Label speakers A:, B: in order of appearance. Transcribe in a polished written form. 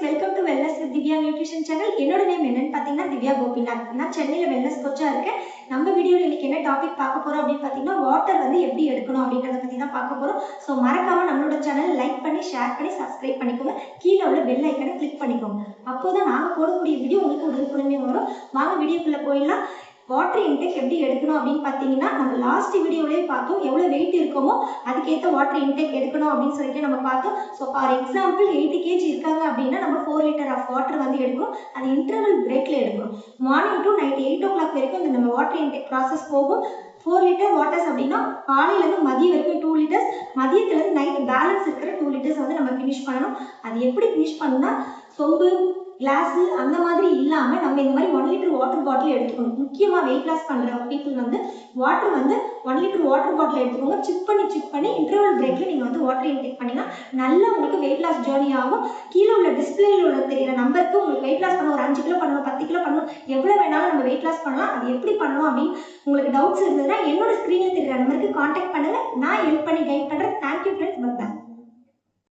A: Welcome to wellness with Divya nutrition channel. என்னோட name என்னன்னு பார்த்தீங்கன்னா திவ்யா கோபிநாத். நான் சென்னையில் வெல்னஸ் கோச்சா இருக்கேன். நம்ம வீடியோவில் இன்னைக்கு என்ன டாபிக் பார்க்க போறோம் அப்படின்னு பார்த்தீங்கன்னா வாட்டர் வந்து எப்படி எடுக்கணும் அப்படின்றத பற்றி தான் பார்க்க போறோம். ஸோ மறக்காம நம்மளோட சேனல் லைக் பண்ணி ஷேர் பண்ணி சப்ஸ்கிரைப் பண்ணிக்கோங்க. கீழே உள்ள பெல் ஐக்கனை கிளிக் பண்ணிக்கோங்க. அப்போதான் நாங்கள் போடக்கூடிய வீடியோ உங்களுக்கு உடனுக்குடனே வரும். வாங்க வீடியோக்குள்ள போயிடலாம். வாட்டர் இன்டேக் எப்படி எடுக்கணும் அப்படின்னு பார்த்தீங்கன்னா நம்ம லாஸ்ட் வீடியோவிலேயே பார்த்தோம். எவ்வளோ வெயிட் இருக்குமோ அதுக்கேற்ற வாட்டர் இன்டேக் எடுக்கணும் அப்படின்னு சொல்லிட்டு நம்ம பார்த்தோம். ஸோ ஃபார் எக்ஸாம்பிள் 80 kg இருக்காங்க அப்படின்னா நம்ம 4 லிட்டர் ஆஃப் வாட்டர் வந்து எடுக்கணும். அது இன்டர்வல் பிரேக்ல எடுக்கணும். மார்னிங் டு நைட் 8 o'clock வரைக்கும் இந்த நம்ம வாட்டர் இன்டேக் ப்ராசஸ் போகும். 4 லிட்டர் வாட்டர்ஸ் அப்படின்னா காலையிலேருந்து மதியம் வரைக்கும் 2 லிட்டர்ஸ், மதியத்துலேருந்து நைட் பேலன்ஸ் இருக்கிற 2 லிட்டர்ஸ் வந்து நம்ம ஃபினிஷ் பண்ணணும். அது எப்படி ஃபினிஷ் பண்ணணும்னா சொம்பு கிளாஸு அந்த மாதிரி இல்லாமல் நம்ம இந்த மாதிரி 1 லிட்டர் வாட்டர் பாட்டில் எடுத்துக்கணும். முக்கியமாக வெயிட் லாஸ் பண்ணுற பீப்புள் வந்து வாட்டர் வந்து 1 லிட்டர் வாட்டர் பாட்டில் எடுத்துக்கோங்க. சிப் பண்ணி இன்டர்வல் பிரேக்கில் நீங்கள் வந்து வாட்டர் இன்டேக் பண்ணிங்கன்னா நல்லா உங்களுக்கு வெயிட் லாஸ் ஜேர்னி ஆகும். கீழே உள்ள டிஸ்பிளேயில் உள்ள தெரிகிற நம்பருக்கு உங்களுக்கு வெயிட் லாஸ் பண்ண ஒரு 5 கிலோ பண்ணணும், 10 கிலோ பண்ணணும், எவ்வளோ வேணாலும் நம்ம வெயிட் லாஸ் பண்ணலாம். அது எப்படி பண்ணணும் அப்படின்னு உங்களுக்கு டவுட்ஸ் இருந்ததுன்னா என்னோட ஸ்க்ரீனில் தெரிகிற நம்பருக்கு காண்டாக்ட் பண்ணுங்கள். நான் ஹெல்ப் பண்ணி கைட் பண்ணுறேன். Thank you friends. பை.